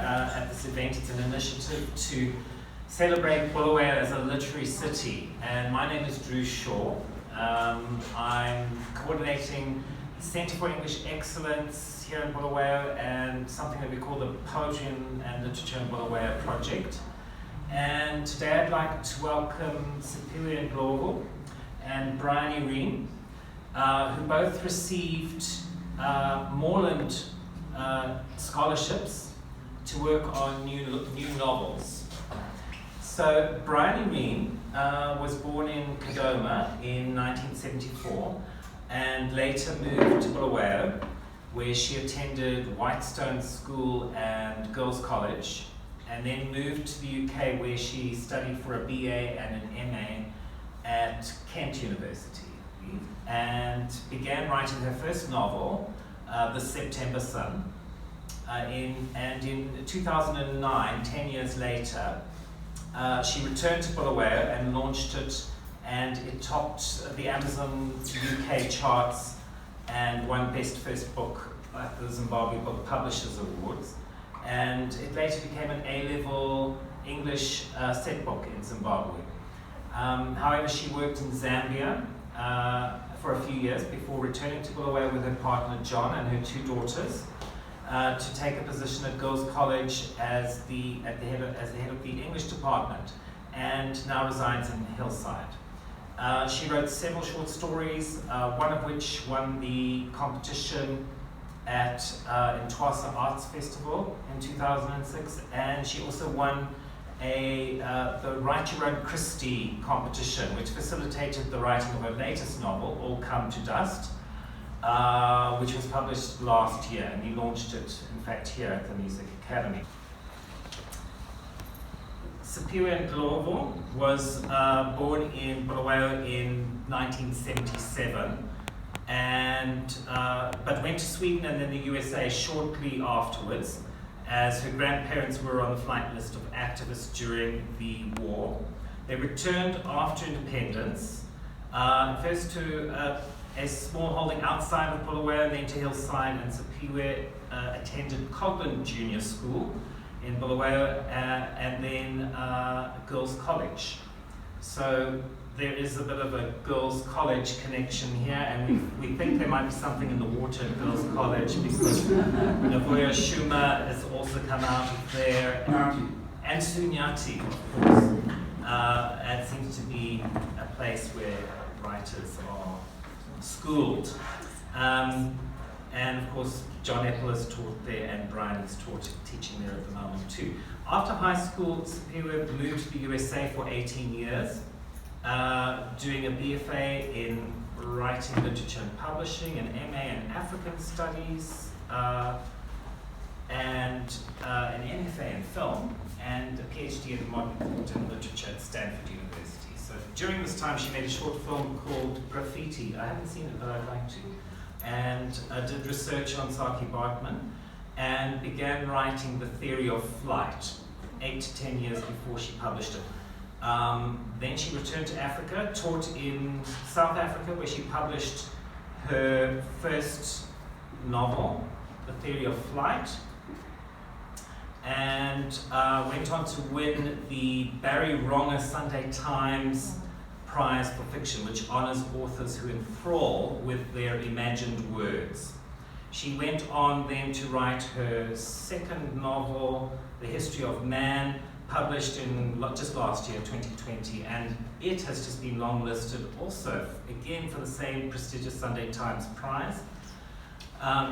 at this event. It's an initiative to celebrate Bulawayo as a literary city. And my name is Drew Shaw. I'm coordinating the Centre for English Excellence here in Bulawayo and something that we call the Poetry and Literature in Bulawayo project. And today I'd like to welcome Siphiwe and Ndlovu and Bryony Rheam, who both received Morland scholarships to work on new novels. So Bryony Rheam was born in Kadoma in 1974 and later moved to Bulawayo, where she attended Whitestone School and Girls' College, and then moved to the UK, where she studied for a BA and an MA at Kent University, and began writing her first novel, The September Sun. In 2009, 10 years later, she returned to Bulawayo and launched it, and it topped the Amazon UK charts and won Best First Book at the Zimbabwe Book Publishers Awards. And it later became an A-level English set book in Zimbabwe. However, she worked in Zambia for a few years before returning to Bulawayo with her partner John and her two daughters to take a position at Girls' College as the head of the English department, and now resides in Hillside. She wrote several short stories, one of which won the competition at Ntwasa Arts Festival in 2006, and she also won the Write Your Own Christie competition, which facilitated the writing of her latest novel, All Come to Dust, which was published last year, and he launched it, in fact, here at the Music Academy. Siphiwe Ndlovu was born in Bulawayo in 1977, but went to Sweden and then the USA shortly afterwards, as her grandparents were on the flight list of activists during the war. They returned after independence, first to a small holding outside of Bulawayo, and then to Hillside, and Siphiwe attended Coglan Junior School in Bulawayo, and then Girls' College. So there is a bit of a Girls' College connection here, and we think there might be something in the water at Girls' College, because Ndlovu Shuma has also come out of there, and Sunyati, of course. It seems to be a place where writers are schooled. And of course, John Epple has taught there, and Brian is teaching there at the moment too. After high school, Siphiwe moved to the USA for 18 years, doing a BFA in Writing, Literature and Publishing, an MA in African Studies, and an MFA in Film, and a PhD in Modern Thought and Literature at Stanford University. So during this time, she made a short film called Graffiti. I haven't seen it, but I'd like to. And did research on Saki Bartman, and began writing The Theory of Flight 8 to 10 years before she published it. Then she returned to Africa, taught in South Africa, where she published her first novel, The Theory of Flight, and went on to win the Barry Wronger Sunday Times Prize for Fiction, which honors authors who enthrall with their imagined words. She went on then to write her second novel, The History of Man, published in just last year, 2020, and it has just been longlisted also, again for the same prestigious Sunday Times Prize.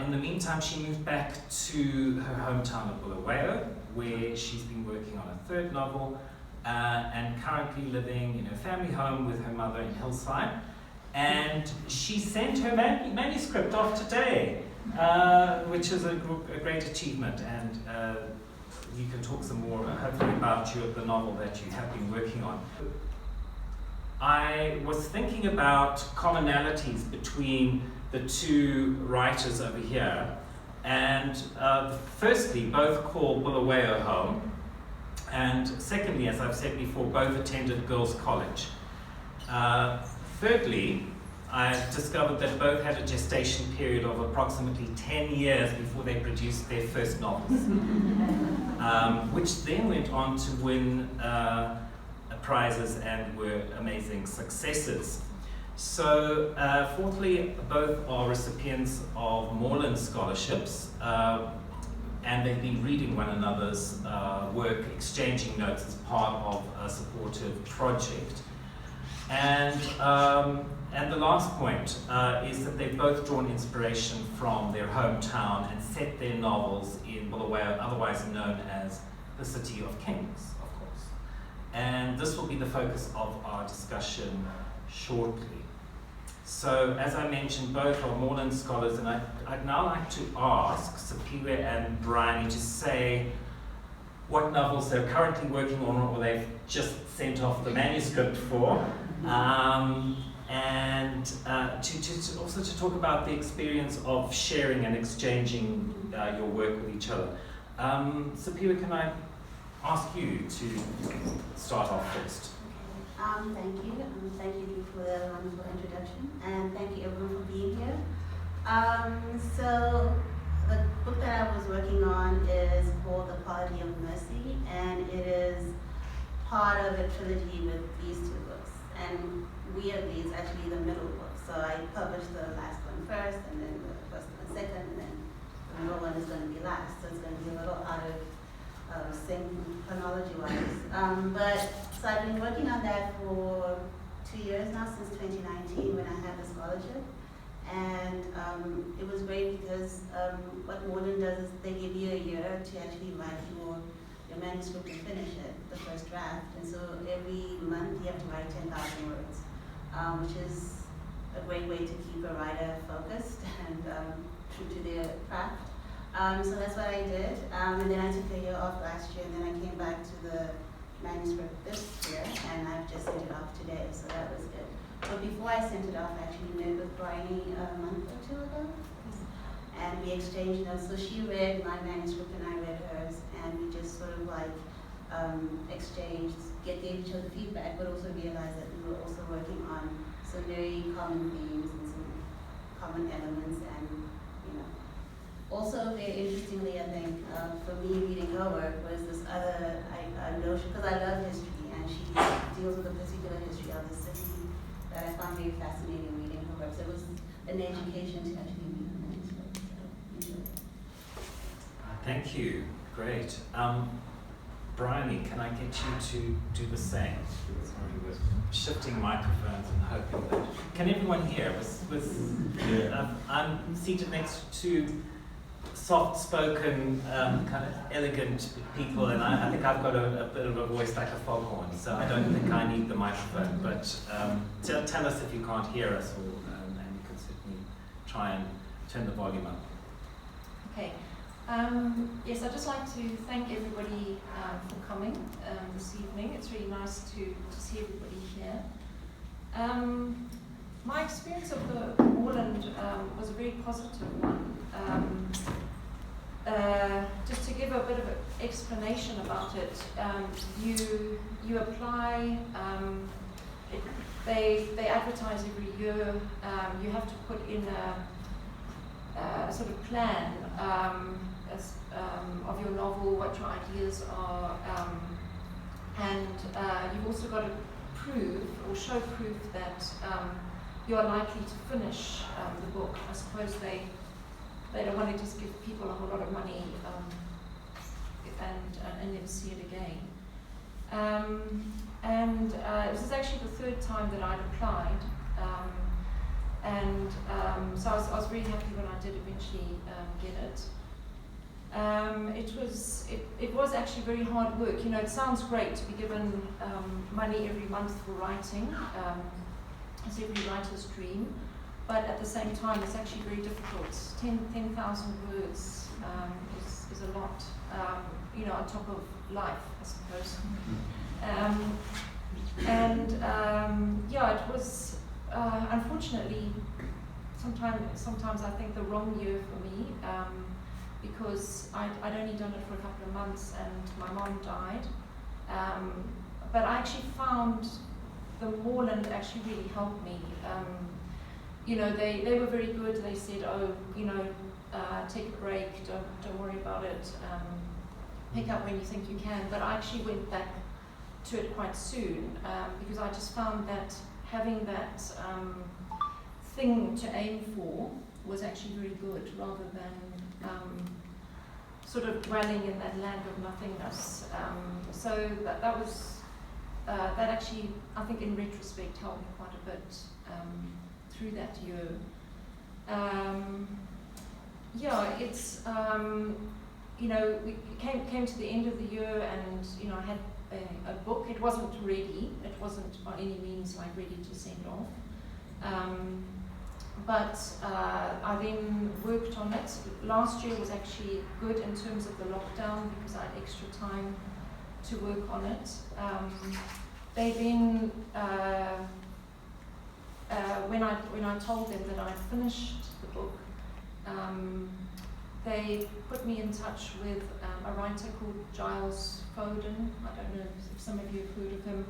In the meantime, she moved back to her hometown of Bulawayo, where she's been working on a third novel, and currently living in her family home with her mother in Hillside. And she sent her manuscript off today, which is a great achievement, and you can talk some more, hopefully, about the novel that you have been working on. I was thinking about commonalities between the two writers over here, and firstly, both call Bulawayo home, and secondly, as I've said before, both attended Girls' College. Thirdly, I discovered that both had a gestation period of approximately 10 years before they produced their first novels. which then went on to win prizes and were amazing successes. So, fourthly, both are recipients of Morland scholarships, and they've been reading one another's work, exchanging notes as part of a supportive project. And the last point is that they've both drawn inspiration from their hometown and set their novels in Bulawayo, otherwise known as the City of Kings, of course. And this will be the focus of our discussion shortly. So, as I mentioned, both are Morland scholars, and I'd now like to ask Siphiwe and Bryony to say what novels they're currently working on or they've just sent off the manuscript for, and to also to talk about the experience of sharing and exchanging your work with each other. Siphiwe, can I ask you to start off first? Thank you. Thank you for the wonderful introduction, and thank you everyone for being here. So the book that I was working on is called The Quality of Mercy, and it is part of a trilogy with these two books. And weirdly, it's actually the middle book. So I published the last one first, and then the first one second, and then the middle one is going to be last. So it's going to be a little out of sync chronology-wise. So I've been working on that for 2 years now, since 2019 when I had the scholarship. And it was great because what Morland does is they give you a year to actually write your manuscript and finish it, the first draft. And so every month you have to write 10,000 words, which is a great way to keep a writer focused and true to their craft. So that's what I did. And then I took a year off last year, and then I came back to the manuscript this year, and I've just sent it off today, so that was good. But before I sent it off, I actually met with Bryony a month or two ago, and we exchanged notes. So she read my manuscript and I read hers, and we just sort of like exchanged, gave each other feedback, but also realized that we were also working on some very common themes and some common elements, and also very interestingly, I think, for me reading her work was this other notion, because I love history, and she deals with a particular history of the city that I found very fascinating reading her work. So it was an education to actually read her manuscript. Thank you. Great. Bryony, can I get you to do the same? Sorry, we're shifting microphones and hoping that... Can everyone hear? I'm seated next to soft-spoken, kind of elegant people, and I think I've got a bit of a voice like a foghorn, so I don't think I need the microphone, but tell us if you can't hear us, and you can certainly try and turn the volume up. Okay. Yes, I'd just like to thank everybody for coming this evening. It's really nice to see everybody here. My experience of the Morland was a very positive one. Just to give a bit of an explanation about it, you apply, they advertise every year, you have to put in a sort of plan of your novel, what your ideas are, and you've also got to prove or show proof that you are likely to finish the book. I suppose they don't want to just give people a whole lot of money and never see it again. This is actually the third time that I'd applied, so I was really happy when I did eventually get it. It was actually very hard work. You know, it sounds great to be given money every month for writing. It's every writer's dream. But at the same time, it's actually very difficult. 10,000 words is a lot, on top of life, I suppose. It was, unfortunately, sometimes I think the wrong year for me, because I'd only done it for a couple of months and my mom died. But I actually found the Morland actually really helped me. They were very good. They said, take a break, don't worry about it. pick up when you think you can, but I actually went back to it quite soon because I just found that having that thing to aim for was actually very good, rather than sort of dwelling in that land of nothingness. So that was, that actually, I think in retrospect, helped me quite a bit through that year. Yeah, it's, you know, we came to the end of the year, and, you know, I had a book. It wasn't ready. It wasn't by any means like ready to send off. But I then worked on it. Last year was actually good in terms of the lockdown because I had extra time to work on it. They then, when I told them that I'd finished the book, they put me in touch with a writer called Giles Foden. I don't know if some of you have heard of him.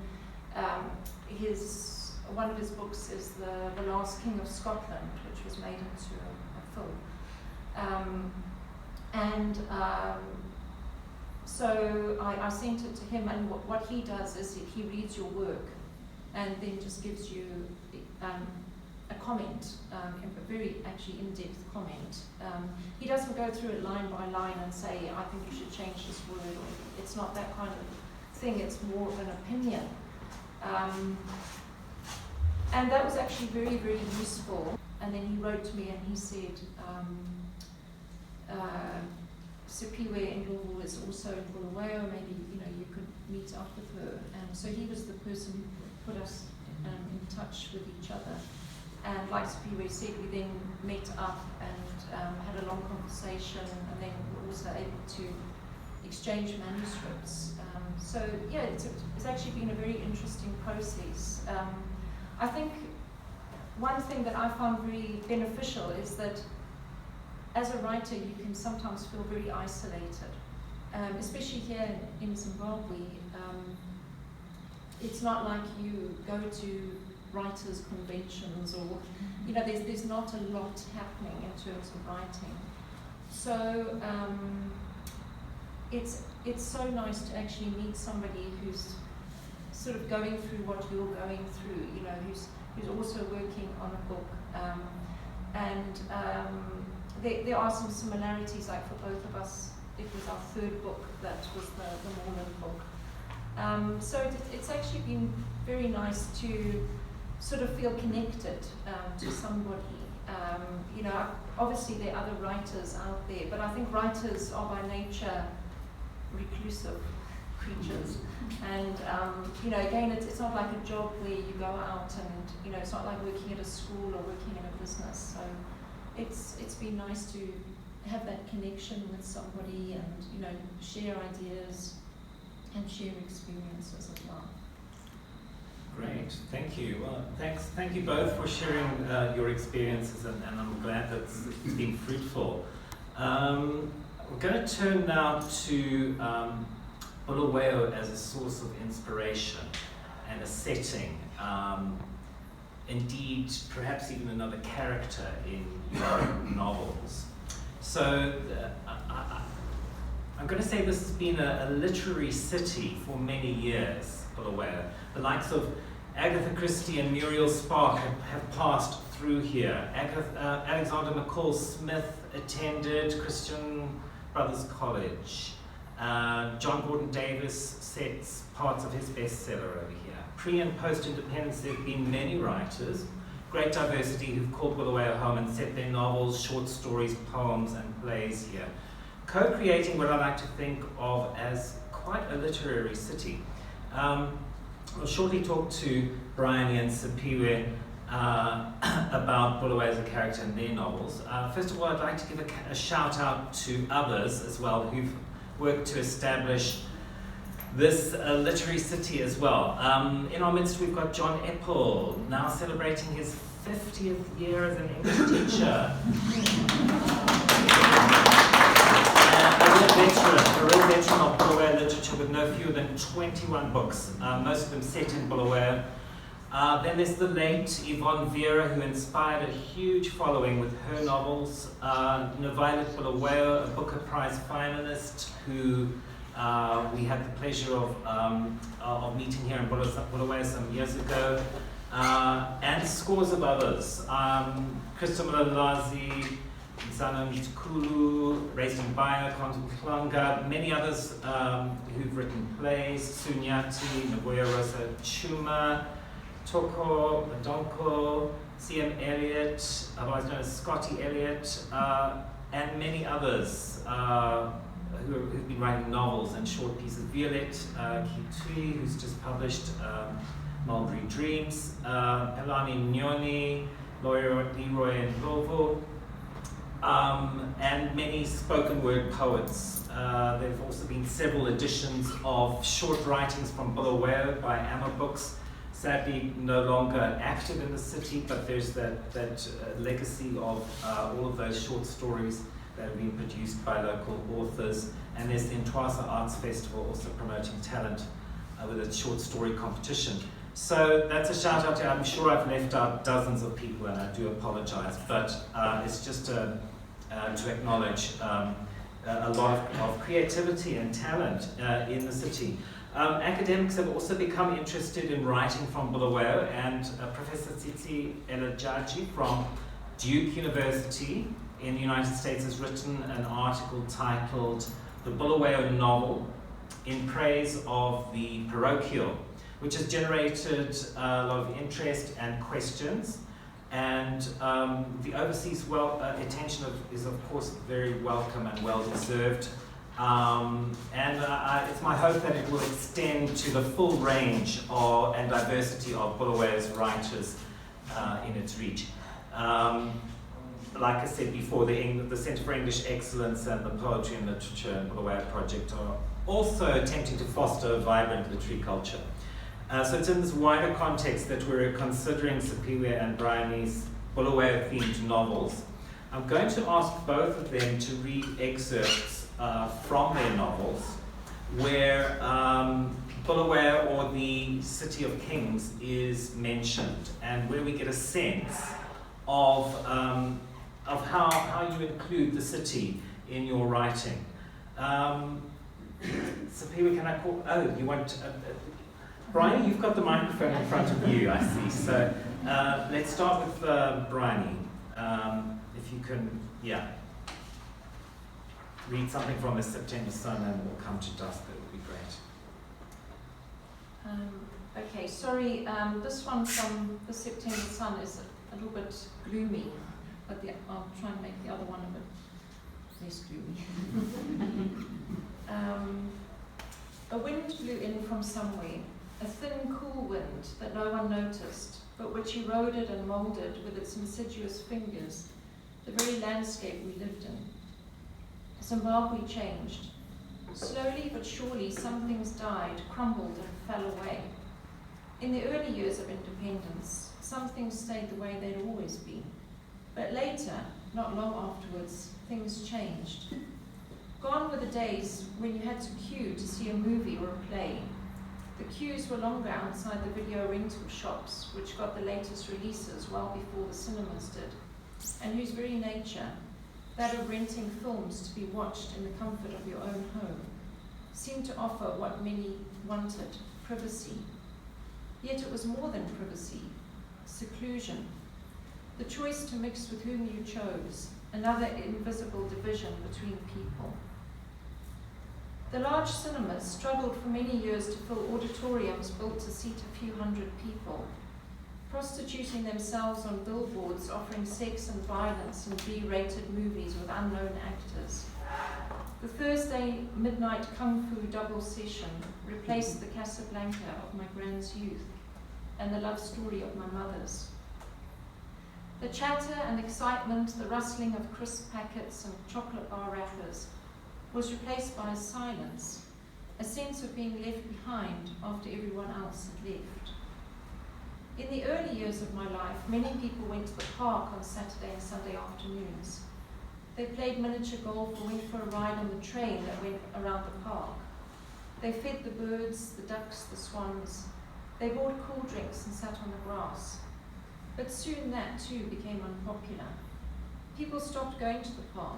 One of his books is The Last King of Scotland, which was made into a film. So I sent it to him, and what he does is he reads your work and then just gives you a comment, a very actually in-depth comment. He doesn't go through it line by line and say, I think you should change this word, or it's not that kind of thing, it's more of an opinion. And that was actually very, very useful. And then he wrote to me and he said, Siphiwe Ndlovu is also in Bulawayo, maybe you could meet up with her. And so he was the person who put us in touch with each other. And like Siphiwe said, we then met up and had a long conversation, and then were also able to exchange manuscripts. So yeah, it's actually been a very interesting process. I think one thing that I found very beneficial is that as a writer you can sometimes feel very isolated, especially here in Zimbabwe. It's not like you go to writers' conventions, or there's not a lot happening in terms of writing. So it's so nice to actually meet somebody who's sort of going through what you're going through, who's also working on a book. There are some similarities, like for both of us, it was our third book that was the Morland book. So it's actually been very nice to sort of feel connected to somebody. Obviously there are other writers out there, but I think writers are by nature reclusive creatures. And again, it's not like a job where you go out and it's not like working at a school or working in a business. So it's been nice to have that connection with somebody and share ideas and share experiences as well. Great, thank you. Well, thank you both for sharing your experiences, and I'm glad that it's been fruitful. We're going to turn now to Bulawayo as a source of inspiration and a setting. Indeed, perhaps even another character in your novels. So I'm going to say this has been a literary city for many years, Bulawayo. The likes of Agatha Christie and Muriel Spark have passed through here. Alexander McCall Smith attended Christian Brothers College. John Gordon Davis sets parts of his bestseller over here. Pre- and post-independence, there have been many writers, great diversity, who've called Bulawayo home and set their novels, short stories, poems, and plays here, co-creating what I like to think of as quite a literary city. We'll shortly talk to Bryony and Siphiwe about Bulawayo as a character in their novels. First of all, I'd like to give a shout out to others as well who've worked to establish this literary city as well. In our midst, we've got John Epple, now celebrating his 50th year as an English teacher. A real veteran of Bulawayo literature with no fewer than 21 books, most of them set in Bulawayo. Then there's the late Yvonne Vera, who inspired a huge following with her novels. Violet Bulawayo, a Booker Prize finalist, who We had the pleasure of meeting here in Bulawayo some years ago, and scores of others. Krista Mlalazi, Zana Mtukulu, raised in Bayo, Kontuklanga, many others who've written plays, Sunyati, Nagoya Rosa Chuma, Toko, Madonko, C.M. Eliot, otherwise known as Scotty Eliot, and many others who've been writing novels and short pieces. Violet Kitui, who's just published Mulberry Dreams, Elani Nyoni, Leroy Ndlovu, and many spoken word poets. There have also been several editions of short writings from Bulawayo by Amma Books, sadly no longer active in the city, but there's that legacy of all of those short stories that have been produced by local authors. And there's the Ntwasa Arts Festival also promoting talent with a short story competition. So that's a shout out to, I'm sure I've left out dozens of people and I do apologize, but it's just to acknowledge a lot of creativity and talent in the city. Academics have also become interested in writing from Bulawayo, and Professor Tsitsi Elajaji from Duke University in the United States has written an article titled The Bulawayo Novel in Praise of the Parochial, which has generated a lot of interest and questions. And the overseas attention is of course very welcome and well deserved. It's my hope that it will extend to the full range and diversity of Bulawayo's writers in its reach. Like I said before, the Centre for English Excellence and the Poetry and Literature and Bulawayo Project are also attempting to foster a vibrant literary culture. So it's in this wider context that we're considering Siphiwe and Bryony's Bulawayo-themed novels. I'm going to ask both of them to read excerpts from their novels where Bulawayo, or the City of Kings, is mentioned, and where we get a sense of how you include the city in your writing. Siphiwe, can I call? Oh, you want? Bryony, you've got the microphone in front of you, I see. So let's start with Bryony. If you can, read something from the September Sun, and we'll come to dusk. That would be great. Okay, sorry. This one from the September Sun is a little bit gloomy, but I'll try and make the other one a bit less gloomy. A wind blew in from somewhere, a thin, cool wind that no one noticed, but which eroded and moulded with its insidious fingers the very landscape we lived in. Zimbabwe changed. Slowly but surely some things died, crumbled and fell away. In the early years of independence, some things stayed the way they'd always been. But later, not long afterwards, things changed. Gone were the days when you had to queue to see a movie or a play. The queues were longer outside the video rental shops, which got the latest releases well before the cinemas did, and whose very nature, that of renting films to be watched in the comfort of your own home, seemed to offer what many wanted, privacy. Yet it was more than privacy, seclusion, the choice to mix with whom you chose, another invisible division between people. The large cinemas struggled for many years to fill auditoriums built to seat a few hundred people, prostituting themselves on billboards offering sex and violence in B-rated movies with unknown actors. The Thursday midnight kung fu double session replaced the Casablanca of my grand's youth and the love story of my mother's. The chatter and excitement, the rustling of crisp packets and chocolate bar wrappers was replaced by a silence, a sense of being left behind after everyone else had left. In the early years of my life, many people went to the park on Saturday and Sunday afternoons. They played miniature golf or went for a ride on the train that went around the park. They fed the birds, the ducks, the swans. They bought cool drinks and sat on the grass. But soon that too became unpopular. People stopped going to the park.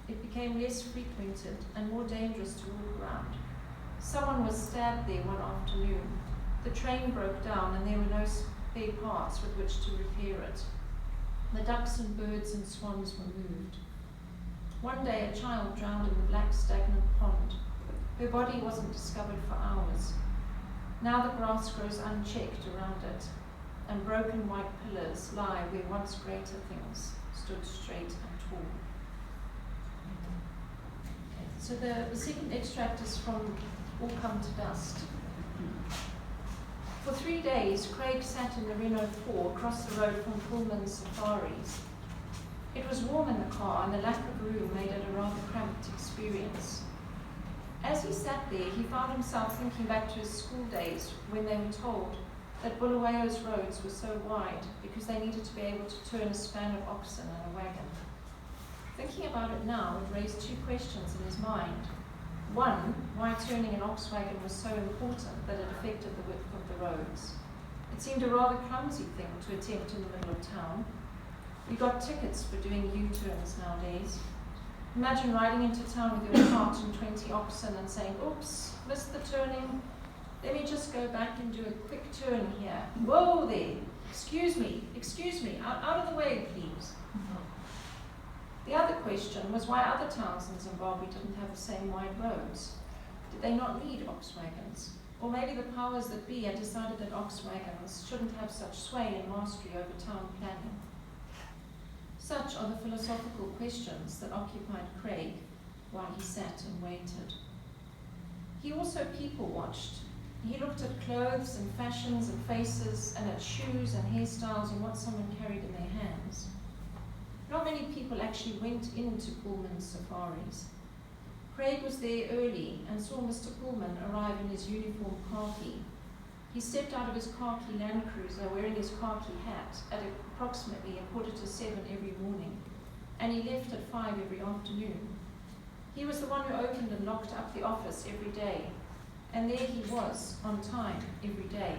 It became less frequented and more dangerous to walk around. Someone was stabbed there one afternoon. The train broke down and there were no spare parts with which to repair it. The ducks and birds and swans were moved. One day a child drowned in the black stagnant pond. Her body wasn't discovered for hours. Now the grass grows unchecked around it, and broken white pillars lie where once greater things stood straight and tall. So the second extract is from All Come to Dust. For 3 days, Craig sat in the Renault 4 across the road from Pullman's Safaris. It was warm in the car, and the lack of room made it a rather cramped experience. As he sat there, he found himself thinking back to his school days when they were told that Bulawayo's roads were so wide because they needed to be able to turn a span of oxen and a wagon. Thinking about it now, it raised 2 questions in his mind. One, why turning an ox wagon was so important that it affected the width of the roads. It seemed a rather clumsy thing to attempt in the middle of town. We got tickets for doing U-turns nowadays. Imagine riding into town with your cart and 20 oxen and saying, oops, missed the turning. Let me just go back and do a quick turn here. Whoa there, excuse me, out of the way, please. The other question was why other towns in Zimbabwe didn't have the same wide roads. Did they not need ox wagons? Or maybe the powers that be had decided that ox wagons shouldn't have such sway and mastery over town planning. Such are the philosophical questions that occupied Craig while he sat and waited. He also people-watched. He looked at clothes and fashions and faces and at shoes and hairstyles and what someone carried in their hands. Not many people actually went into Pullman's Safaris. Craig was there early and saw Mr. Pullman arrive in his uniform khaki. He stepped out of his khaki Land Cruiser wearing his khaki hat at approximately 6:45 every morning, and he left at 5 every afternoon. He was the one who opened and locked up the office every day, and there he was, on time, every day.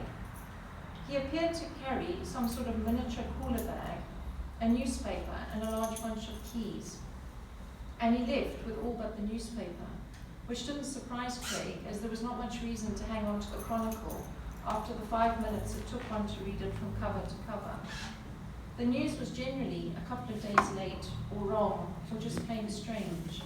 He appeared to carry some sort of miniature cooler bag, a newspaper, and a large bunch of keys. And he left with all but the newspaper, which didn't surprise Craig, as there was not much reason to hang on to the Chronicle after the 5 minutes it took one to read it from cover to cover. The news was generally a couple of days late, or wrong, or just plain strange.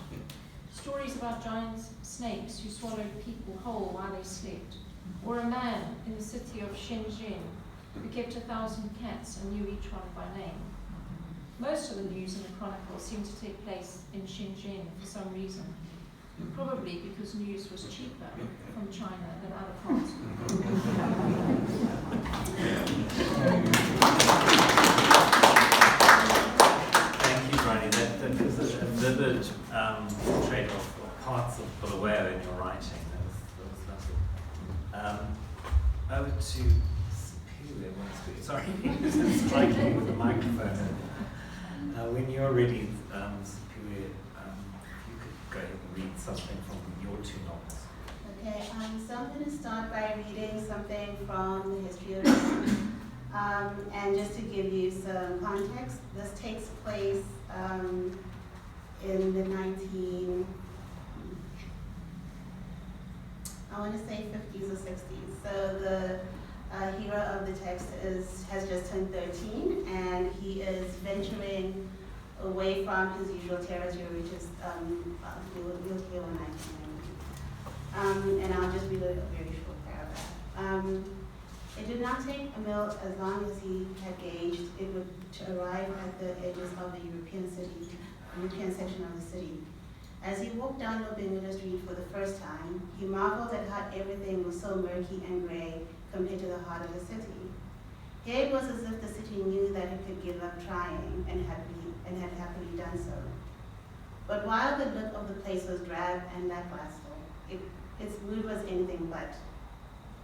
Stories about giant snakes who swallowed people whole while they slept, or a man in the city of Shenzhen who kept 1,000 cats and knew each one by name. Most of the news in the Chronicle seemed to take place in Shenzhen for some reason, probably because news was cheaper from China than other parts of the world. Thank you, Bryony. That was a vivid portrait of parts of Bulawayo in your writing. That was lovely. Over to Siphiwe. Sorry, just striking with the microphone. When you're ready, Siphiwe, if you could go and read something from your 2 novels. Okay, so I'm going to start by reading something from the history of Rheam. And just to give you some context, this takes place in the 50s or 60s. So the hero of the text has just turned 13, and he is venturing away from his usual territory, which is, you'll hear when I can. And I'll just read a very short paragraph. It did not take Emil as long as he had gauged it would to arrive at the edges of the European section of the city. As he walked down Lobengula Street for the first time, he marveled at how everything was so murky and gray compared to the heart of the city. Here it was as if the city knew that it could give up trying and had happily done so. But while the look of the place was drab and lackluster, its mood was anything but.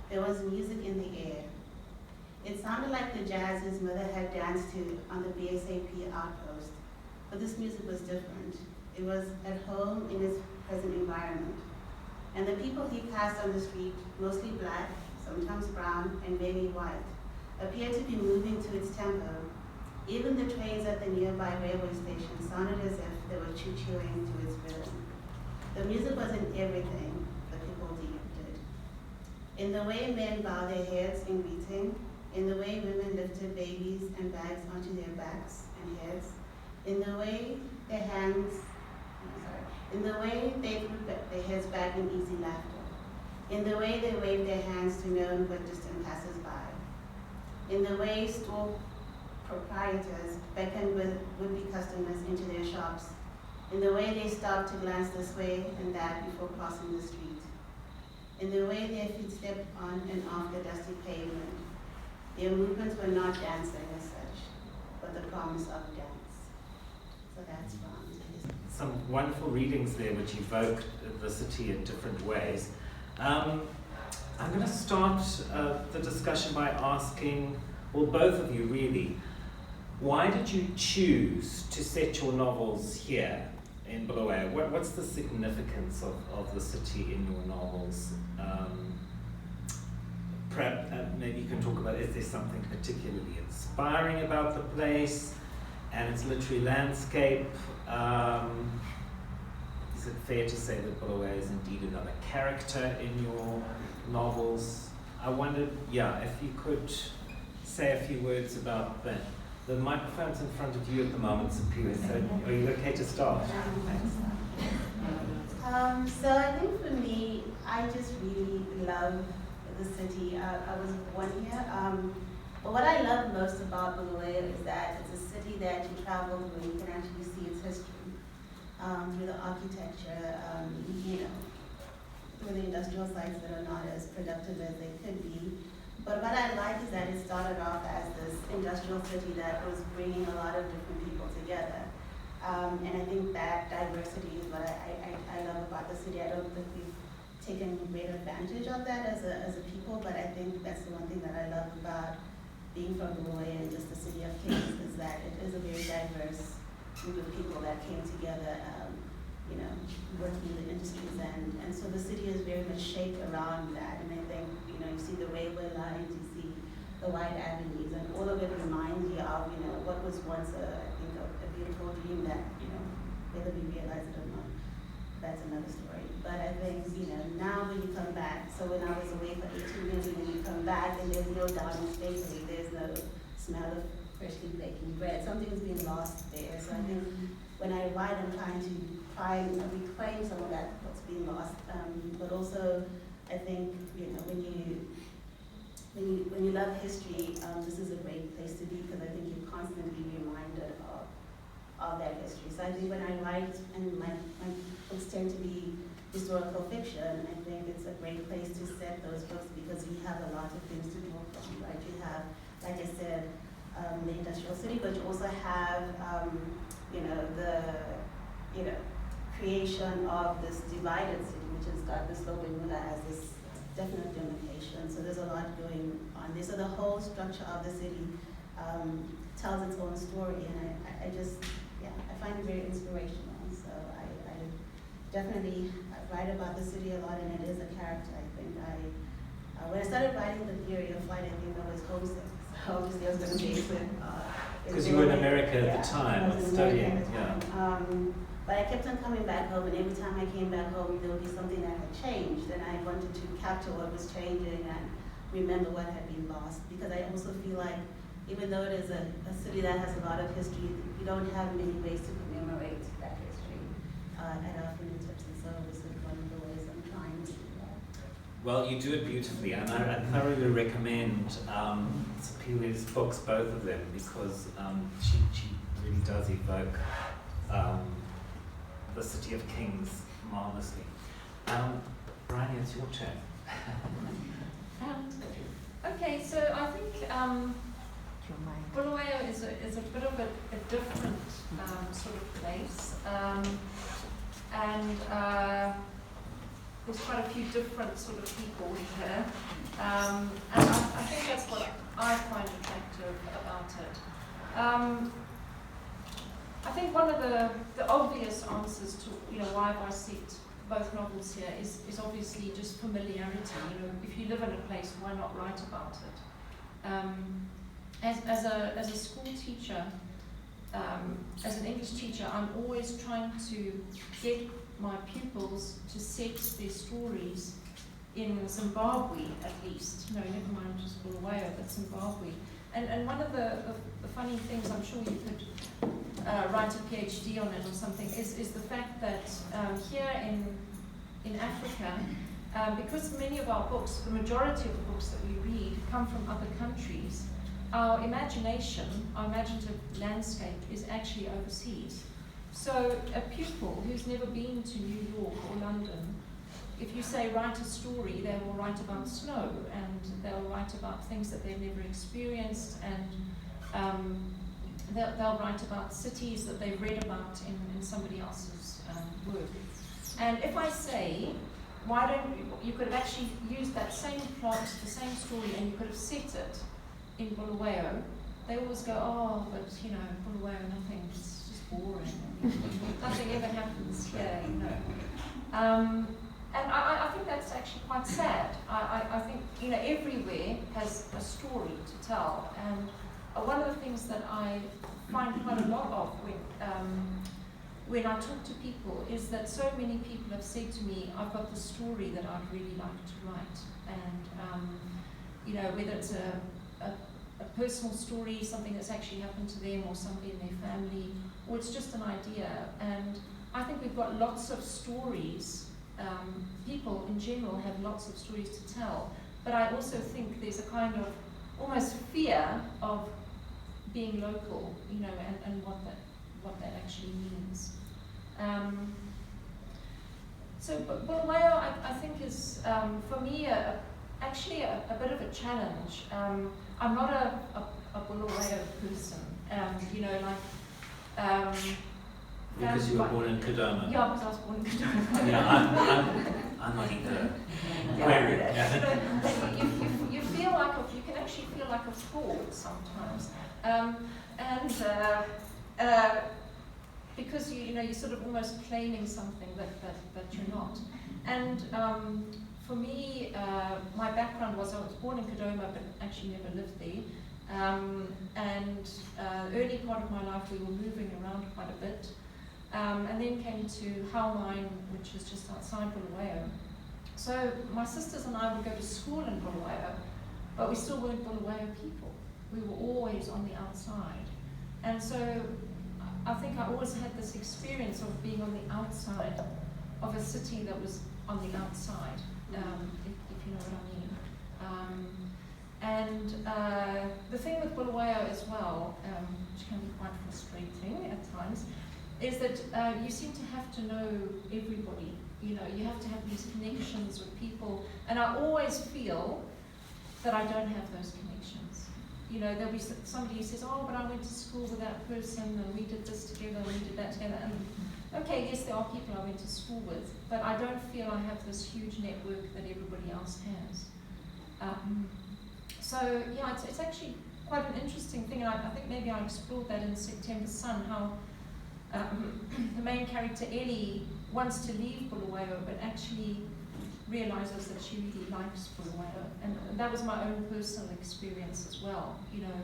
There was music in the air. It sounded like the jazz his mother had danced to on the BSAP outpost, but this music was different. It was at home in its present environment. And the people he passed on the street, mostly black, sometimes brown, and maybe white, appeared to be moving to its tempo. Even the trains at the nearby railway station sounded as if they were choo-chooing to its rhythm. The music wasn't everything, but people did. In the way men bow their heads in greeting, in the way women lifted babies and bags onto their backs and heads, in the way their hands, in the way they threw their heads back in easy laughter, in the way they waved their hands to known but distant passers-by, in the way store proprietors beckoned with would-be customers into their shops, in the way they stopped to glance this way and that before crossing the street, in the way their feet stepped on and off the dusty pavement. Their movements were not dancing as such, but the promise of dance. So that's from his. Some wonderful readings there which evoke the city in different ways. I'm going to start the discussion by asking, well, both of you really, why did you choose to set your novels here in Bulawayo? What's the significance of the city in your novels? Perhaps maybe you can talk about, is there something particularly inspiring about the place and its literary landscape? Is it fair to say that Bulawayo is indeed another character in your novels? I wondered, if you could say a few words about that. The microphone's in front of you at the moment, Siphiwe, so are you okay to start? So I think for me, I just really love the city. I was born here. But what I love most about Bulawayo is that it's a city that you travel through and you can actually see its history through the architecture, through the industrial sites that are not as productive as they could be. But what I like is that it started off as this industrial city that was bringing a lot of different people together. And I think that diversity is what I love about the city. I don't think we've taken great advantage of that as a people, but I think that's the one thing that I love about being from Bulawayo and just the city of Kings is that it is a very diverse group of people that came together, working in the industries, and so the city is very much shaped around that. And I think, you see the railway lines, you see the wide avenues, and all of it reminds you of, what was once a beautiful dream that, whether we realize it or not, that's another story. But I think, now when you come back, so when I was away for 18 years, and when you come back and there's no Downers Bakery, there's no smell of freshly baking bread, something is being lost there. So I think when I write, I'm trying to reclaim some of that, what's being lost. But also, I think, when you love history, this is a great place to be because I think you're constantly reminded of that history. So I think when I write, and my books tend to be historical fiction, I think it's a great place to set those books because you have a lot of things to draw from, right? You have, like I said, the industrial city, but you also have, the creation of this divided city, which has got this Lobengula as this definite demarcation. So there's a lot going on there. So the whole structure of the city tells its own story, and I find it very inspirational. So I definitely write about the city a lot, and it is a character. I think when I started writing the theory of flight, I think I was homesick. So obviously I was going to base it. Because you were in America at the time, studying. But I kept on coming back home, and every time I came back home, there would be something that had changed, and I wanted to capture what was changing and remember what had been lost. Because I also feel like, even though it is a city that has a lot of history, we don't have many ways to commemorate that history at our fingertips, and so this is one of the ways I'm trying to do that. Well, you do it beautifully, and I thoroughly recommend Siphiwe's books, both of them, because she really does evoke the City of Kings marvelously. Bryony, it's your turn. Okay, so I think Bulawayo is a bit of a different sort of place, and there's quite a few different sort of people here, and I think that's what I find attractive about it. I think one of the obvious answers to why have I set both novels here is obviously just familiarity. If you live in a place, why not write about it? As a school teacher, as an English teacher, I'm always trying to get my pupils to set their stories in Zimbabwe at least. No, never mind just Bulawayo, but Zimbabwe. And one of the funny things, I'm sure you could write a PhD on it or something, is the fact that here in Africa, because many of our books, the majority of the books that we read come from other countries, our imagination, our imaginative landscape is actually overseas. So a pupil who's never been to New York or London, if you say write a story, they will write about snow, and they'll write about things that they've never experienced, and they'll write about cities that they've read about in somebody else's work. And if I say, why don't you could have actually used that same plot, the same story, and you could have set it in Bulawayo, they always go, oh, but you know, Bulawayo, nothing's just boring. Nothing ever happens here, you know. And I think that's actually quite sad. I think, you know, everywhere has a story to tell. And one of the things that I find quite a lot of when I talk to people is that so many people have said to me, I've got the story that I'd really like to write. And, you know, whether it's a personal story, something that's actually happened to them or somebody in their family, or it's just an idea. And I think we've got lots of stories. People in general have lots of stories to tell, but I also think there's a kind of almost fear of being local, you know, and what that actually means. So Bulawayo, I think, is for me actually a bit of a challenge. I'm not a Bulawayo person, you know, like. Because you were born in Kadoma. Yeah, because I was born in Kadoma. Yeah, I'm not either. You feel like you can actually feel like a fraud sometimes, because you know you're sort of almost claiming something that you're not. And for me, my background was I was born in Kadoma, but actually never lived there. And early part of my life we were moving around quite a bit. And then came to Mine, which is just outside Bulawayo. So my sisters and I would go to school in Bulawayo, but we still weren't Bulawayo people. We were always on the outside. And so I think I always had this experience of being on the outside of a city that was on the outside, if you know what I mean. And the thing with Bulawayo as well, which can be quite frustrating at times, is that you seem to have to know everybody. You know, you have to have these connections with people, and I always feel that I don't have those connections. You know, there'll be somebody who says, oh, but I went to school with that person, and we did this together, and we did that together. And okay, yes, there are people I went to school with, but I don't feel I have this huge network that everybody else has. So, yeah, it's actually quite an interesting thing, and I think maybe I explored that in September Sun, how the main character, Ellie, wants to leave Bulawayo, but actually realizes that she really likes Bulawayo. And that was my own personal experience as well. You know,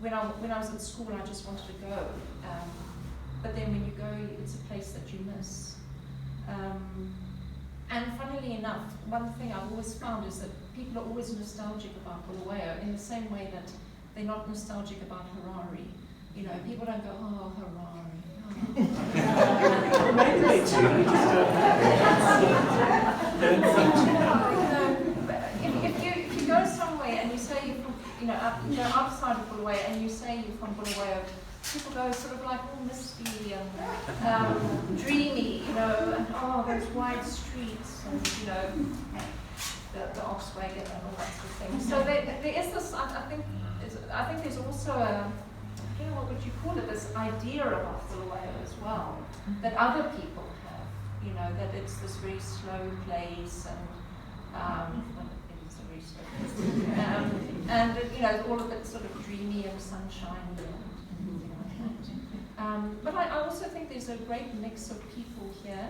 when I was at school, I just wanted to go. But then when you go, it's a place that you miss. And funnily enough, one thing I've always found is that people are always nostalgic about Bulawayo in the same way that they're not nostalgic about Harare. You know, people don't go, oh, Harare. Maybe they do. If you go somewhere and you say you're from, you know, outside of Bulawayo, and you say you're from Bulawayo, people go sort of like all misty and dreamy, you know, and oh, those wide streets, and you know, the Volkswagen and all that sort of thing. So there is this. I think there's also a. I don't know, what would you call it, this idea about Bulawayo as well, that other people have, you know, that it's this very slow place, and well, it is a very slow place, and you know, all of it sort of dreamy and sunshiny and everything like that. But I also think there's a great mix of people here.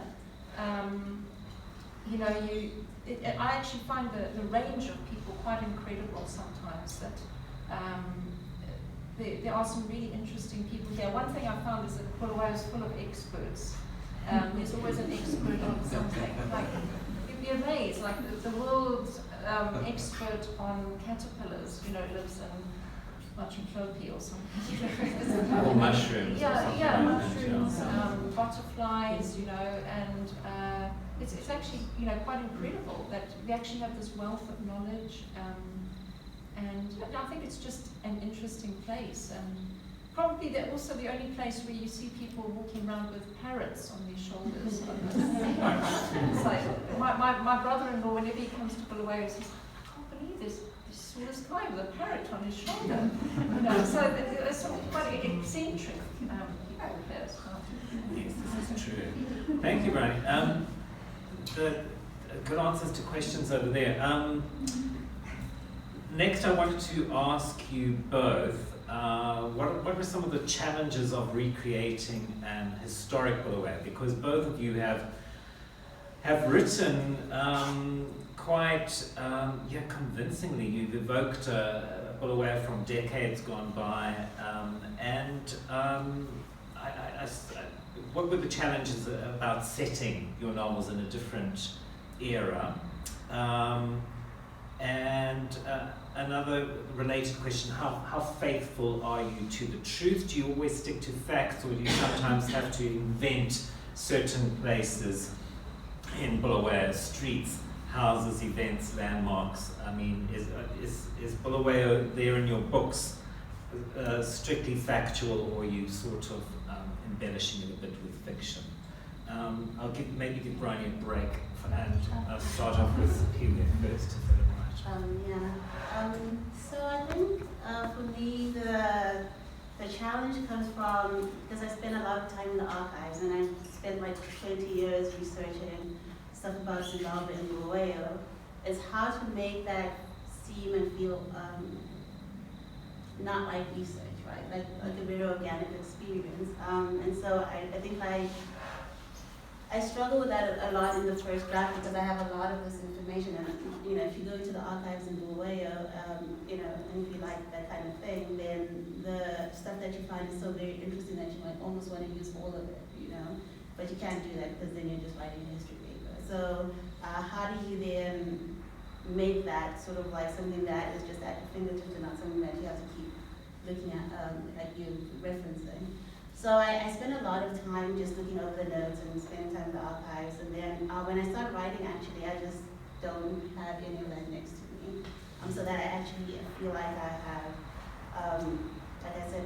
You know, I actually find the range of people quite incredible sometimes, that there are some really interesting people here. One thing I found is that Bulawayo is full of experts. There's always an expert on something. Like, be amazed. Like the world's expert on caterpillars, lives in Machimhlopi or something. Or mushrooms. Yeah, or something yeah, like that, mushrooms, yeah. butterflies, and it's actually, quite incredible that we actually have this wealth of knowledge, and I think it's just an interesting place, and probably they're also the only place where you see people walking around with parrots on their shoulders. It's like, my brother-in-law, whenever he comes to Bulawayo, says, I can't believe this this guy with a parrot on his shoulder. So there's some quite eccentric people there. Yes, this is true. Thank you, Bryony. The good answers to questions over there. Next, I wanted to ask you both, what were some of the challenges of recreating an historic Bulawayo? Because both of you have written quite convincingly. You've evoked Bulawayo from decades gone by, what were the challenges about setting your novels in a different era? Another related question, how faithful are you to the truth? Do you always stick to facts, or do you sometimes have to invent certain places in Bulawayo, streets, houses, events, landmarks? I mean, is Bulawayo there in your books strictly factual, or are you sort of embellishing it a bit with fiction? I'll maybe give Bryony a break and I'll start off with Siphiwe first. So I think for me the challenge comes from, because I spent a lot of time in the archives, and I spent like 20 years researching stuff about Zimbabwe and Bulawayo, is how to make that seem and feel not like research, right? Like a very organic experience. And so I think I struggle with that a lot in the first draft, because I have a lot of this information, and if you go into the archives in Bulawayo, and if you like that kind of thing, then the stuff that you find is so very interesting that you might almost want to use all of it, but you can't do that, because then you're just writing a history paper. So how do you then make that sort of like something that is just at your fingertips and not something that you have to keep looking at you referencing? So I spent a lot of time just looking over the notes and spending time in the archives, and then when I started writing, actually, I just don't have any of that next to me, so that I actually feel like I have, like I said,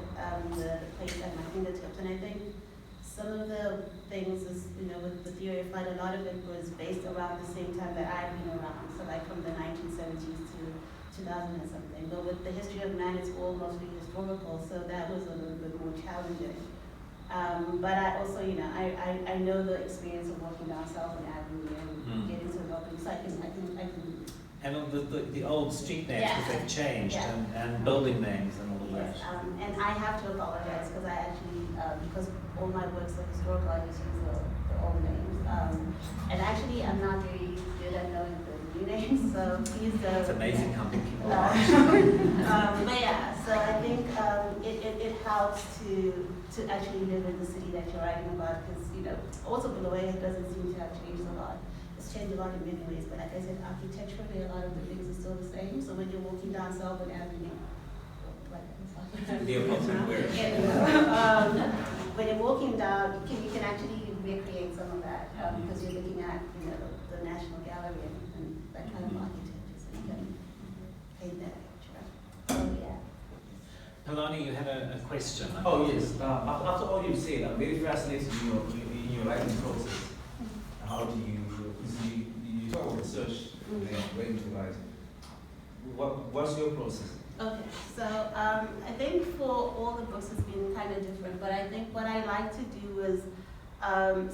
the place at my fingertips. And I think some of the things is, with the theory of flight, a lot of it was based around the same time that I've been around, so like from the 1970s to 2000 and something. But with the history of man, it's all mostly historical, so that was a little bit more challenging. But I also, I know the experience of walking down Southern Avenue and getting to the open, so I can. And on the old street names, because they've changed, Yeah. and building names and all of that. Yes, and I have to apologize, because I actually, because all my works are historical, I just use the old names. And actually, I'm not very good at knowing the new names, so please don't. It's amazing how many people are. But yeah, so I think it helps to actually live in the city that you're writing about, because also Bulawayo doesn't seem to have changed a lot. It's changed a lot in many ways, but like I said, architecturally, a lot of the things are still the same. So when you're walking down Southern Avenue, when you're walking down, you can actually recreate some of that, because you're looking at the National Gallery and that kind of architecture, so you can paint that picture. So yeah. Palani, you had a question. Oh yes. After all you've said, I'm very fascinated in your writing process. How do you talk about research and then going to write? What's your process? Okay, so I think for all the books it's been kind of different, but I think what I like to do is,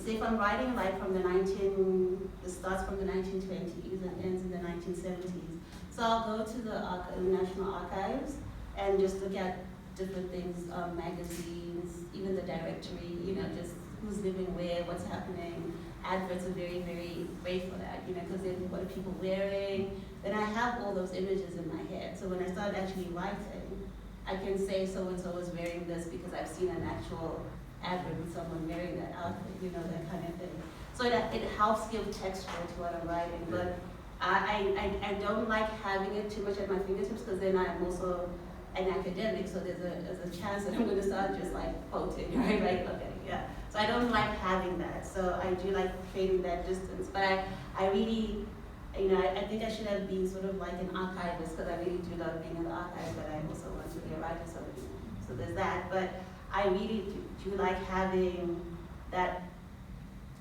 say if I'm writing like from it starts from the 1920s and ends in the 1970s. So I'll go to the National Archives and just look at different things, magazines, even the directory, just who's living where, what's happening. Adverts are very, very great for that, because then what are people wearing? Then I have all those images in my head. So when I start actually writing, I can say so-and-so is wearing this because I've seen an actual advert with someone wearing that outfit, that kind of thing. So it helps give texture to what I'm writing, but I don't like having it too much at my fingertips because then I'm also an academic, so there's a chance that I'm going to start just like quoting, right? Like, okay, yeah. So I don't like having that. So I do like creating that distance, but I really, I think I should have been sort of like an archivist because I really do love being in the archives, but I also want to be a writer, so there's that. But I really do like having that,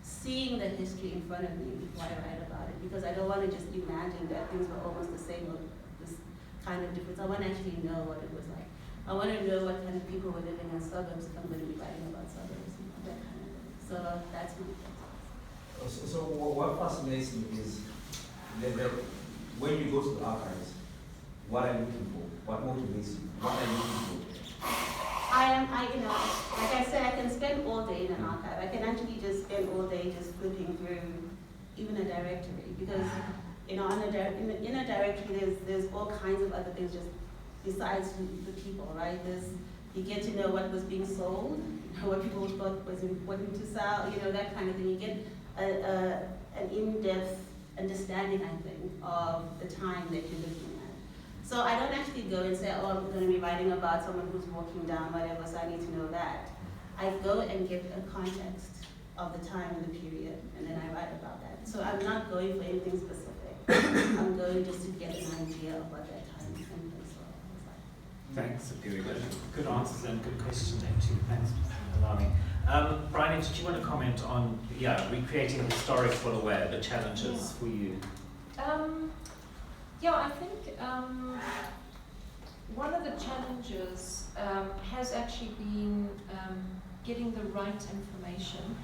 seeing the history in front of me before I write about it, because I don't want to just imagine that things were almost the same or this kind of difference. I want to actually know what it was like. I want to know what kind of people were living in suburbs if I'm going to be writing about suburbs and that kind of thing. So that's my thing. So what fascinates me is that when you go to the archives, what are you looking for? What motivates you? What are you looking for? Like I said, I can spend all day in an archive. I can actually just spend all day just flipping through even a directory, because in a directory there's all kinds of other things just besides the people, right? You get to know what was being sold, what people thought was important to sell, that kind of thing. You get an in-depth understanding, I think, of the time that you're looking at. So I don't actually go and say, oh, I'm going to be writing about someone who's walking down, whatever, so I need to know that. I go and get a context of the time and the period, and then I write about that. So I'm not going for anything specific. I'm going just to get an idea of what that time and place was like. Thanks, Siphiwe. Good answers and good question there too. Thanks for allowing. Bryony, did you want to comment on recreating historic Bulawayo, the challenges for you? I think one of the challenges has actually been getting the right information.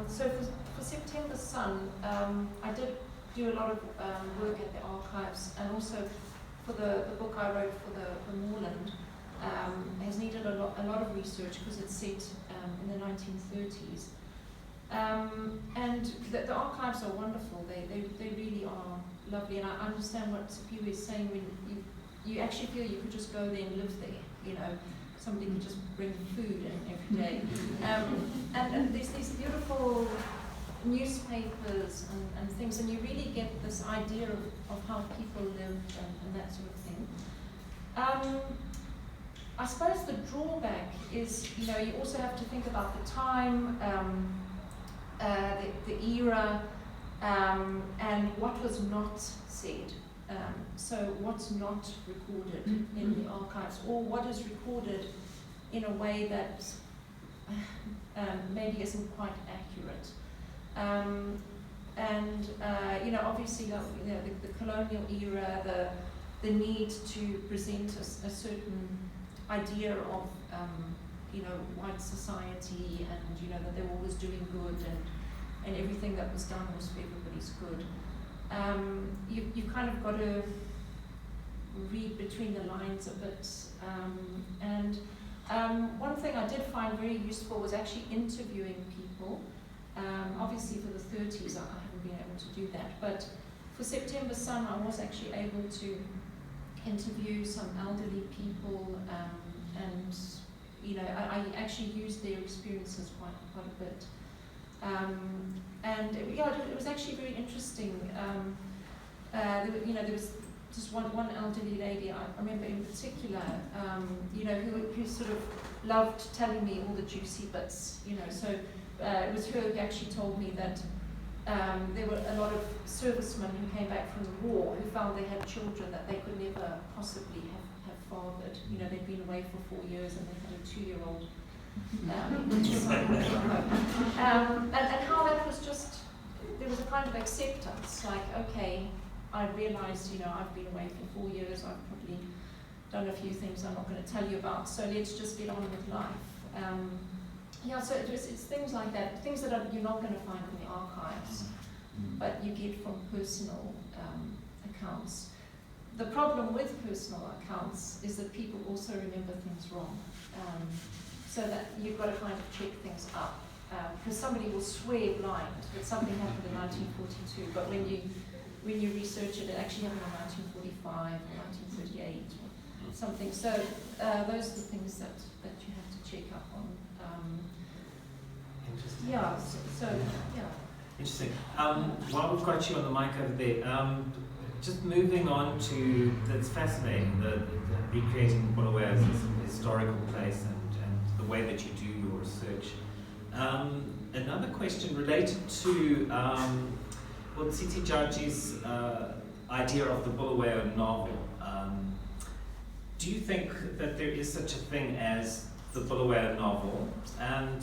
So for September Sun, I did do a lot of work at the archives, and also for the book I wrote for Morland has needed a lot of research because it's set in the 1930s. And the archives are wonderful. They really are lovely, and I understand what Siphiwe is saying when you actually feel you could just go there and live there. Somebody can just bring food in every day. And there's these beautiful newspapers and things, and you really get this idea of how people lived and that sort of thing. I suppose the drawback is, you also have to think about the time, the era, and what was not said. So what's not recorded in the archives, or what is recorded in a way that maybe isn't quite accurate. Obviously, the colonial era, the need to present a certain idea of white society, and that they were always doing good, and everything that was done was for everybody's good. You've kind of got to read between the lines a bit. One thing I did find very useful was actually interviewing people. Obviously for the 30s I haven't been able to do that, but for September Sun I was actually able to interview some elderly people, and I actually used their experiences quite a bit. It was actually very interesting. There was just one elderly lady I remember in particular, who sort of loved telling me all the juicy bits. So it was her who actually told me that there were a lot of servicemen who came back from the war who found they had children that they could never possibly have fathered. They'd been away for 4 years and they had a 2-year-old. And how that was just, there was a kind of acceptance, like, okay, I realized, I've been away for 4 years, I've probably done a few things I'm not going to tell you about, so let's just get on with life. So it's things like that, things that you're not going to find in the archives, but you get from personal accounts. The problem with personal accounts is that people also remember things wrong. So that you've got to kind of check things up. Because somebody will swear blind that something happened in 1942, but when you research it, it actually happened in 1945 or 1938 or something. So those are the things that you have to check up on. Interesting. Yeah. Interesting. While we've got you on the mic over there, just moving on to, that's fascinating, the recreating Bulawayo as a historical place and the way that you do your research. Another question related to Tsitsi Jaji's idea of the Bulawayo novel. Do you think that there is such a thing as the Bulawayo novel? And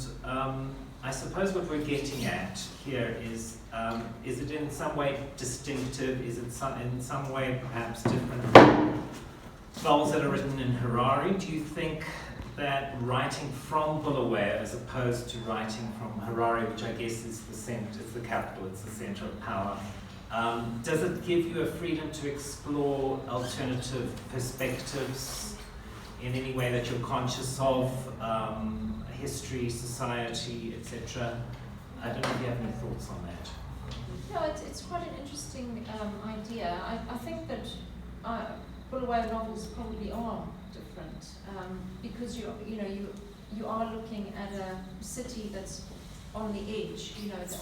I suppose what we're getting at here is it in some way distinctive? Is it in some way perhaps different from novels that are written in Harare? Do you think that writing from Bulawayo as opposed to writing from Harare, which I guess is the capital, it's the center of power, does it give you a freedom to explore alternative perspectives in any way that you're conscious of, history, society, etc.? I don't know if you have any thoughts on that. No, it's quite an interesting idea. I think that Bulawayo novels probably are different because you are looking at a city that's on the edge,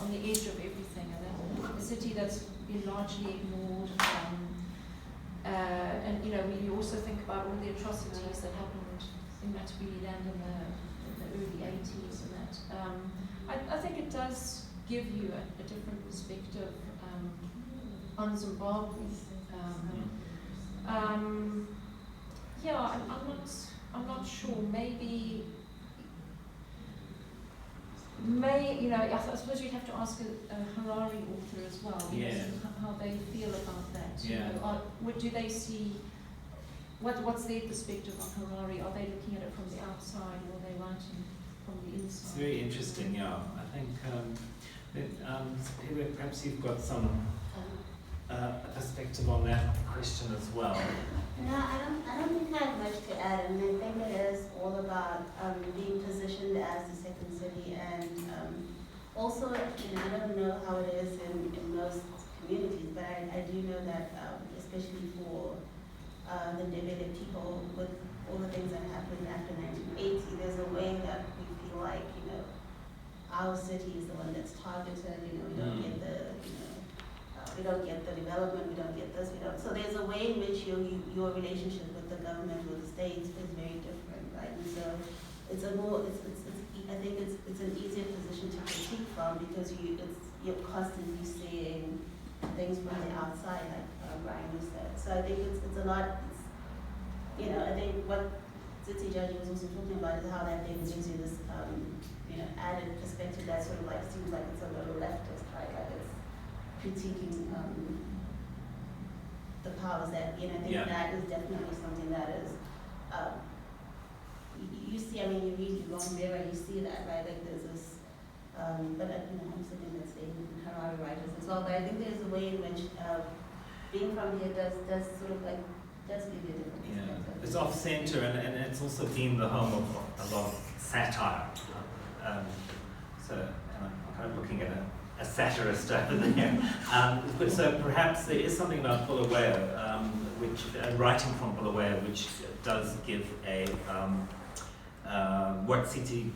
on the edge of everything, and a city that's been largely ignored. And when you also think about all the atrocities that happened in Matabeleland in the early 80s and that, I think it does give you a different perspective on Zimbabwe. I'm not sure. Maybe, I suppose you'd have to ask a Harare author as well, how they feel about that. Yeah. Do they see, what's their perspective on Harare? Are they looking at it from the outside, or are they writing from the inside? It's very interesting, yeah. I think, Siphiwe, perhaps you've got some perspective on that question as well. No, I don't think I have much to add. I mean, I think it is all about being positioned as the second city, and also, I don't know how it is in most communities, but I do know that, especially for the Ndebele people, with all the things that happened after 1980, there's a way that we feel like, our city is the one that's targeted. We don't get the, we don't get the development, we don't get this, we don't. So there's a way in which your relationship with the government, with the states, is very different, right? And so it's a more, I think it's an easier position to critique from, because you're constantly seeing things from the outside, like Bryony said. So I think it's a lot. I think what Tsitsi Jaji was also talking about is how that then gives you this added perspective that sort of like seems like it's a little leftist, right? Like it's critiquing the powers that I think that is definitely something that is you see. I mean, you read Long Mirror, you see that, right? Like there's this, but I'm something that's in Harare writers as well. But I think there's a way in which being from here does sort of like does give you a different perspective. It's off center, and it's also been the home of a lot of satire. So I'm kind of looking at a satirist over there. But so perhaps there is something about Bulawayo, which writing from Bulawayo, which does give a what Tsitsi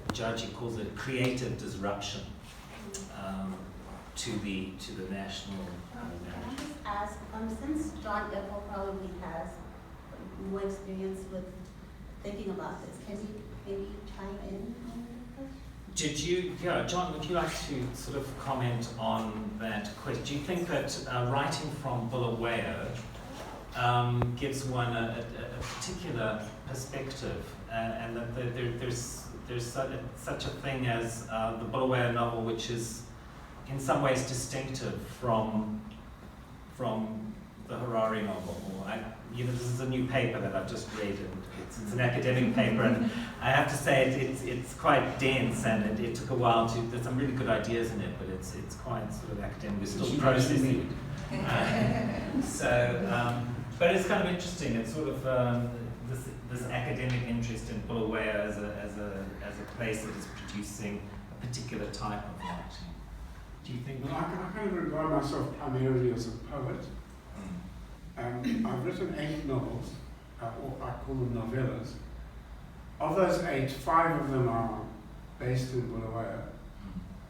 Jaji calls a creative disruption to the national Can I just ask, since John Epple probably has more experience with thinking about this, can you maybe chime in on this? John, would you like to sort of comment on that question? Do you think that writing from Bulawayo gives one a particular perspective, and that there's such a thing as the Bulawayo novel, which is in some ways distinctive from the Harare novel? Or this is a new paper that I've just read, and it's an academic paper, and I have to say it's quite dense, and it took a while to. There's some really good ideas in it, but it's quite sort of academic. We're still processing it. But it's kind of interesting. It's sort of this academic interest in Bulawayo as a place that is producing a particular type of writing. Do you think? Well, I kind of regard myself primarily as a poet. I've written 8 novels, or I call them novellas. Of those 8, 5 of them are based in Bulawayo,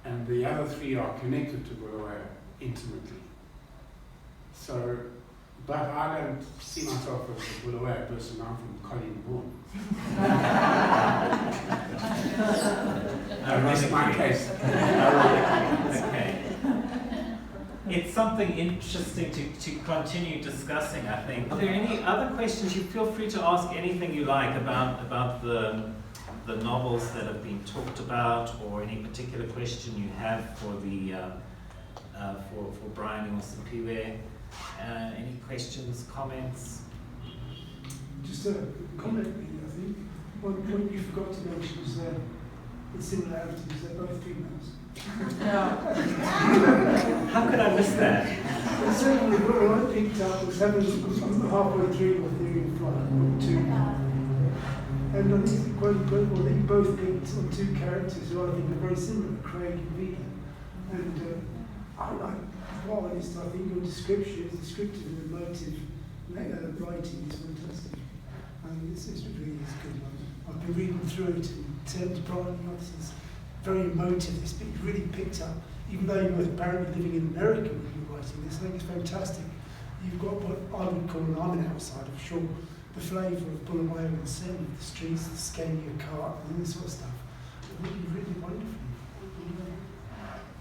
and the other three are connected to Bulawayo intimately. So, but I don't see myself as a Bulawayo person. I'm from Colleen Bourne. I rest my case. Okay. It's something interesting to continue discussing, I think. Are there any other questions? You feel free to ask anything you like about the novels that have been talked about, or any particular question you have for the for Bryony or Siphiwe. Any questions, comments? Just a comment, really, I think. One point you forgot to mention was the similarities. They're both females. How could I miss that? Certainly, what I picked up was I'm halfway through my theory of flight, book 2. And I think it's quite incredible that you both picked on two characters who I think are very similar, Craig and Vida. And one is, I think, your description is descriptive and emotive writing is fantastic. And it's really is good. I've been reading through it and turned to Bryony, it's very emotive. This bit really picked up, even though you were apparently living in America when you were writing this. I think it's fantastic. You've got what I would call, and I'm an outsider for sure, the flavour of Bulawayo and the scent of the streets, the scaling of cart, and all this sort of stuff. You've written wonderfully.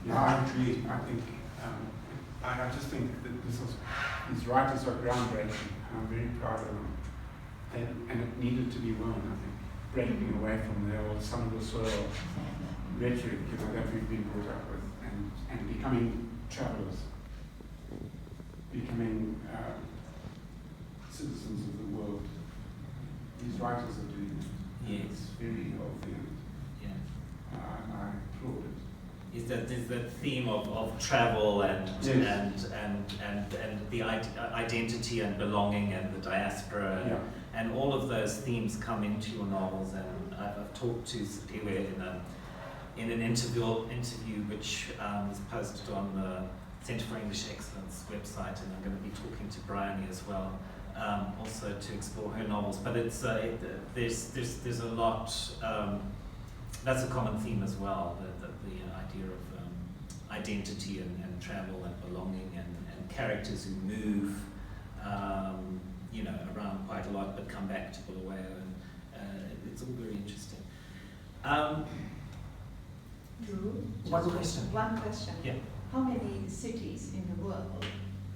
Yeah, I agree. I just think that these writers are groundbreaking. I'm very proud of them. And it needed to be women, I think, breaking away from the old some of the soil rhetoric, that we've been brought up with, and becoming travellers, becoming citizens of the world. These writers are doing it. Yes. It's very healthy, and Yeah. I applaud it. Is that theme of travel and Yes. and the identity and belonging and the diaspora, Yeah. and all of those themes come into your novels. And I've talked to Siphiwe in an interview which was posted on the Centre for English Excellence website, and I'm going to be talking to Bryony as well, also to explore her novels. But it's there's a lot. That's a common theme as well. The idea of identity and travel and belonging and characters who move, around quite a lot, but come back to Bulawayo, and it's all very interesting. One question. One question. Yeah. How many cities in the world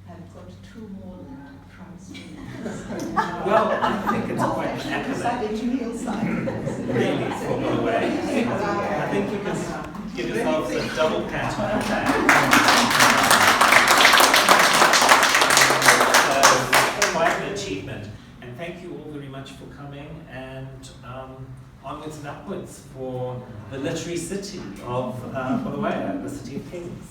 have got 2 Morland prize winners? Well, I think it's quite an accolade. Decided to kneel side. Really, for Bulawayo. I think you can give yourselves a double pat on the back. So, quite an achievement. And thank you all very much for coming, and onwards and upwards for the literary city of Bulawayo, the city of kings.